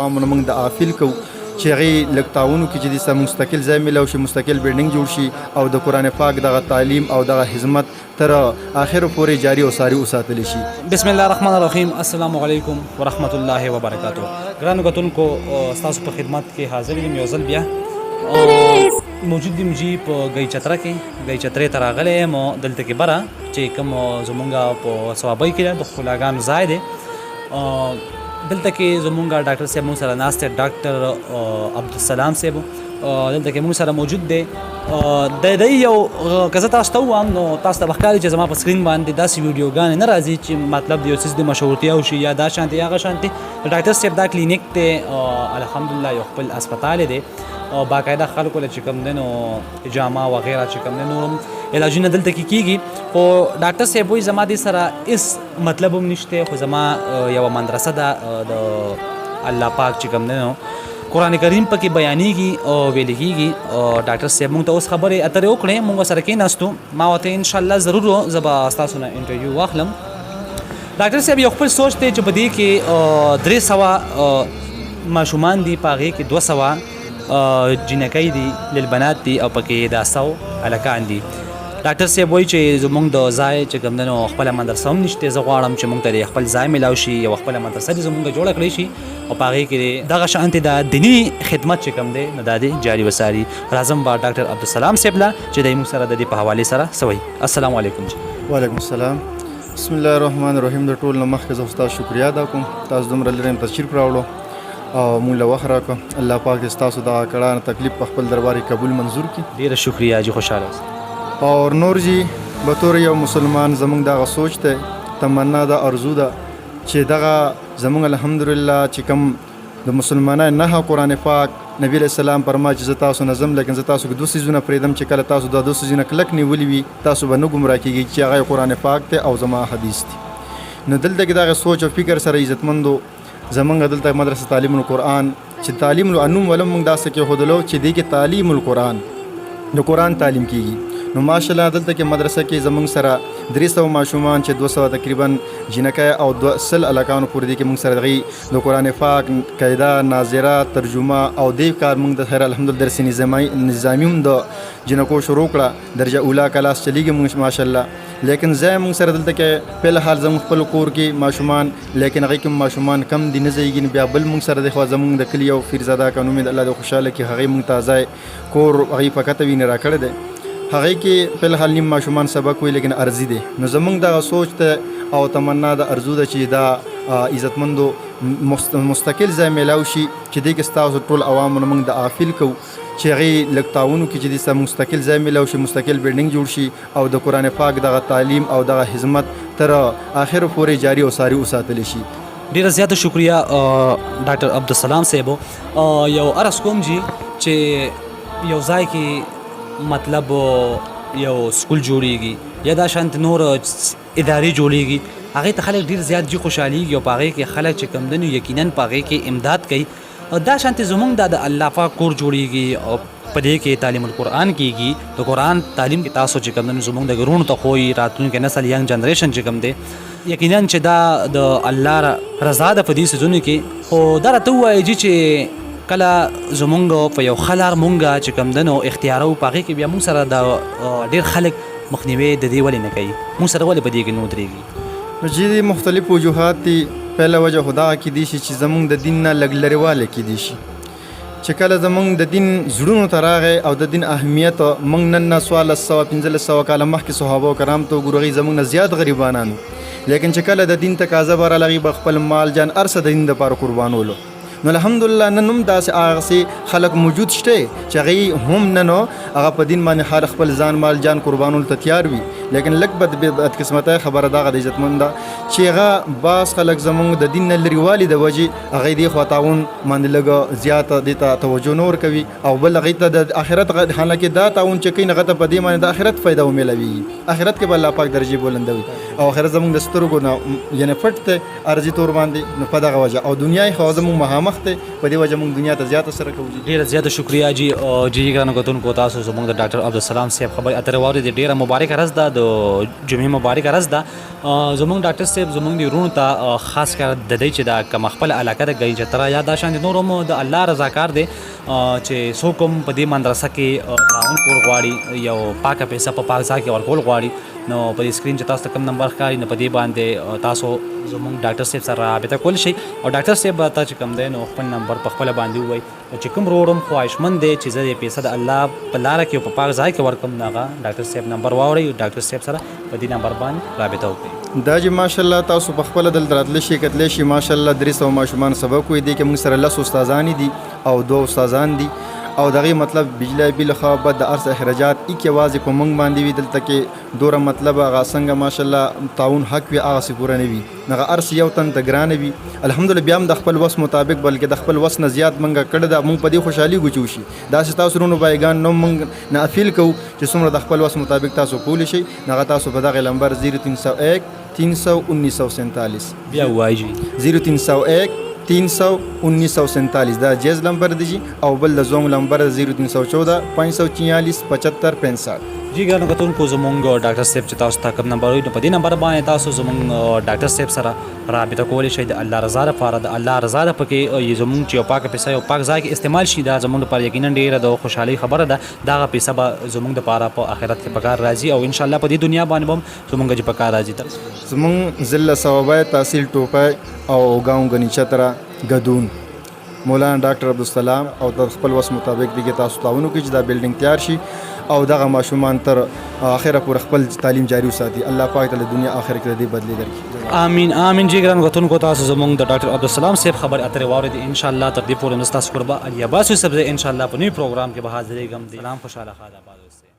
عوامو نه موږ د غافل کوو چې هغې لږ تعاون وکړي چې دې سره مستقل ځای میلاو شي، مستقل بلډینګ جوړ شي او د قرآن پاک دغه تعلیم او دغه خدمت تر آخر پورې جاری او ساری وساتلی شي. بسم الله الرحمن الرحیم. السلام علیکم ورحمت الله وبرکاتو. ګرانو کتونکو ستاسو په خدمت کې حاضر یم یو ځل بیا موجود یم جی په گئی چتره کې. گئی چترې ته راغلی یم دلته کې بره چې کوم زمونږ په صوابۍ کې د ښکلاګانو ځای دی. دلته کې زمونږ ډاکټر صاحب مونږ سره ناست دی، ډاکټر عبدالسلام صاحب دلته کې مونږ سره موجود دی. د دې یو که زه تاسو ته ووایم نو تاسو ته به ښکاري چې زما په سکرین باندې داسې ویډیوګانې نه راځي چې مطلب د یو څیز د مشهورتیا وشي یا دا شانتې هغه شانتې. د ډاکټر صاحب دا کلینیک دی الحمدلله یو خپل اسپتال دی، باقاعده خلکو له چې کوم دی نو جامه وغیره چې کوم دی نو علاجونه دلته کې کېږي. خو ډاکټر صاحب وایي زما دې سره هېڅ مطلب هم نشته، خو زما یوه مدرسه ده د الله پاک چې کوم دی نو قرآن کریم پکې بیانېږي او ویل کېږي. ډاکټر صاحب مونږ ته اوس خبرې اترې وکړې، مونږ سره کېناستو، ما ورته انشاءالله ضرور زه به ستاسو نه انټرویو واخلم. ډاکټر صاحب یو خپل سوچ دی چې په دې کې 300 ماشومان دي، په هغې کې 200 جنکۍ دي للبنات دي او پکې دا 100 هلکان دي. ډاکټر صاحب وایي چې زموږ د ځای چې کوم دی نو خپله مدرسه هم نشته. زه غواړم چې موږ ته د خپل ځای میلاو شي، یوه خپله مدرسه دې زموږ جوړه کړی شي او په هغې کې دغه شانتې د دیني خدمت چې کوم دی نو دا دې جاري وساري. راځم به ډاکټر عبدالسلام صاحب له چې دی موږ سره د دې په حوالې سره څه وایي. السلام علیکم جی. وعلیکم السلام. بسم الله الرحمن الرحیم. د ټول نه مخکې زه ستاسو شکریا ادا کوم، تاسو دومره لرې تشریف راوړو او موږ له وخت راکړو. الله پاک دې ستاسو دغه کړه تکلیف په خپل دربار کې قبول منظور کړي. ډېره شکریا جی، خوشحاله اوسئ. اور نور جی بطور یو مسلمان زمونږ دغه سوچ دی، تمنا ده، ارزو ده چې دغه زمونږ الحمدلله چې کوم د مسلمانانو نه قرآن پاک نبی علیہ السلام فرما چې زه تاسو نظم لیکن زه تاسو کې 2 څیزونه پرېږدم چې کله تاسو دا 2 څیزونه کلک نیولي وي تاسو به نه ګمراه کېږئ چې هغه قرآن پاک دی او زما حدیث دی. نو دلته کې دغه سوچ او فکر سره عزتمندو زمونږ دلته مدرسه تعلیم القرآن چې تعلیم العلوم ولم موږ داسې کېښودلو چې دې کې تعلیم القرآن د قرآن تعلیم کېږي. نو ماشاءالله دلته کې مدرسه کې زمونږ سره 300 ماشومان چې 200 تقریبا جنکۍ او 200 هلکانو پورې دي کې مونږ سره دغې د قرآن پاک قاعده ناظره ترجمه او دې کار مونږ د خیر الحمدلله درس نظامي هم د جنکو شروع کړه، درجه اوله کلاس چلیږي مونږ ماشاءالله. لیکن ځای مونږ سره دلته کې په حال زموږ خپل کور کې ماشومان، لیکن هغې کې ماشومان کم دي نه ځایږي. بیا بل مونږ سره د خوا زموږ د کلي یو فیرزاده که نوم یې د الله د خوشحاله کې هغې مونږ ته ځای کور هغې په کته وینې راکړی دی. هغې کې په الحال نیم ماشومان سبق وي لیکن ارزي دی. نو زمونږ دغه سوچ ته او تمنا د ارزو ده چې دا عزتمندو مستقل ځای میلاو شي چې دې کې ستاسو ټول عوامو نه موږ د غافل کوو چې هغې لږ تعاون وکړي چې دې سره مستقل ځای میلاو شي، مستقل بلډینګ جوړ شي او د قرآن پاک دغه تعلیم او دغه خدمت تر آخر پورې جاری او ساری وساتلی شي. ډېره زیاته شکریا ډاکټر عبدالسلام صاحب. یو عرض کوم جی چې یو ځای کې مطلب یو سکول جوړیږي یا دا شانت نور ادارې جوړیږي، هغې ته خلک ډېر زیات جي خوشحالیږي او په هغې کې خلک چې کوم دی نو یقینا په هغې کې امداد کوي. دا شانتې زمونږ دا د الله پاک کور جوړیږي او په دې کې تعلیم القرآن کېږي. د قرآن تعلیم کې تاسو چې کوم دی نو زمونږ د ګرونو ته ښویي راتلونکی نسل ینګ جنریشن چې کوم دی یقینا چې دا د الله رضا ده په دې څیزونو کې. خو دا راته ووایي جي چې کله زمونږ په یو خلار مونږ چې کوم دی نو اختیارو په هغې کې بیا مونږ سره د ډېر خلک مخنیوي د دې ولې نه کوي، مونږ سره ولې په دې کې نه ودرېږي؟ نو جی مختلف وجوهات دي. پهله وجه خو دغه کیدی شي چې زمونږ د دین نه لږ لرېوالی کیدی شي چې کله زمونږ د دین زړونو ته راغی او د دین اهمیت موږ نن نه 1400-1500 کاله مخکې صحابه کرام ته وګورو، هغوی زمونږ نه زیات غریبانان لیکن چې کله د دین تقاضا به راغله هغوی به خپل مال جان هر څه د دین دپاره قربانولو. نو الحمدلله نن هم داسې هغسې خلک موجود شته چې هغوی هم نن هغه په دین باندې هر خپل ځان مال جان قربانولو ته تیار وي. لیکن لږ بدقسمتۍ خبره دغه د عزتمند ده چې هغه بعض خلک زمونږ د دین نه لرېوالي د وجې هغوی دې خوا تعاون باندې لږ زیاته دې ته توجه نه ورکوي او بل هغوی ته د آخرت حالانکې دا تعاون چې کوي هغه ته په دې باندې د آخرت فایده ومیلوي، آخرت کې به الله پاک درجې بلندوي. او آخرت زمونږ د سترګو نه یعنې پټ دی عرضي طور باندې. نو په دغه وجه او دنیا یې خو زمونږ مخامخ دی، په دې وجه مونږ دنیا ته زیاته سره کوو. ډیره زیاته شکریا جی. جی ګرانو کتونکو تاسو زموږ د ډاکټر عبدالسلام صاحب خبرې اترې واورېدې. ډیره مبارک ورځ ده، د جمعې مبارک ورځ ده. زموږ ډاکټر صاحب زموږ د وروڼو ته خاص کر د دې چې دا کوم خپل علاقه د ګنج چترا یا دا شان د نورو هم د الله رضاکار دی چې څوک هم په دې مدرسه کې تعاون کول غواړي، یو پاکه پیسه په پاک ځای کې ورکول غواړي، نو په دې سکرین چې تاسو ته کوم نمبر ښکاري نو په دې باندې تاسو زموږ ډاکټر صاحب سره رابطه کولی شئ. او ډاکټر صاحب ته چې کوم دی نو خپل نمبر په خپله باندې ووایي چې کوم روړ هم خواهشمند دی چې زه دې پیسه د الله په لاره کې او په پاک ځای کې ورکړم، نو هغه ډاکټر صاحب نمبر واورئ، ډاکټر صاحب سره په دې نمبر باندې رابطه وکړئ. دا چې ماشاءالله تاسو په خپله دلته راتلی شئ کتلی شئ. ماشاءالله 300 ماشومان سبق وایي. دې کې موږ سره 10 استادان دي او 2 استادان دي او دغه مطلب بجلی بل خوا بد د ارس اخراجات یک یوازې په موږ باندې وي. دلته کې دوره مطلب هغه څنګه ماشاءالله تعاون حق وي هغه سی پوره نه وي، هغه ارس یو تن ته ګرانه وي. الحمدلله بیا هم د خپل وس مطابق بلکې د خپل وس نه زیات منګه کړه دا موږ په دې خوشحالي ګوچو شي. دا چې تاسو رونو بایګان نو موږ نه اپیل کوو چې څومره د خپل وس مطابق تاسو کولی شئ. هغه تاسو په دغه نمبر 0301 300 بیا وایي 0301 300 دا جیز نمبر دی او بل د زوم نمبر 0314 546 75 65. جی ګرانو کتونکو زموږ ډاکټر صاحب چې تاسو ته کوم نمبر وایي نو په دې نمبر باندې تاسو زموږ ډاکټر صاحب سره رابطه کولی شئ. د الله رضا لپاره د الله رضا ده پکې زموږ چې یو پاکه پیسه یو پاک ځای کې استعمال شي دا زموږ لپاره یقینا ډېره د خوشحالۍ خبره ده. دغه پیسه به زموږ دپاره په آخرت کې په کار راځي او انشاءالله په دې دنیا باندې به هم زموږ چې په کار راځي. زموږ ضلع ثوابای تحصیل ټوپی او گاؤں گنی چترا گدون مولانا ډاکټر عبدالسلام او د خپل وس مطابق دغه تاسو تعاون وکړي چې دا بلډینګ تیار شي او دغه ماشومان تر اخره پورې خپل تعلیم جاری وساتي. الله پاک تعالی دنیا آخرت کې دې بدلی درکړي. آمین آمین. جی ګرانو کتونکو تاسو زموږ د ډاکټر عبدالسلام صاحب خبرې اترې واورېدې. انشاءالله تر دې پورې نو ستاسو قربه الیا باسو صاحب انشاءالله په نوي پروګرام کې به حاضرېږم. سلام خوشحاله خان آباد اوسئ.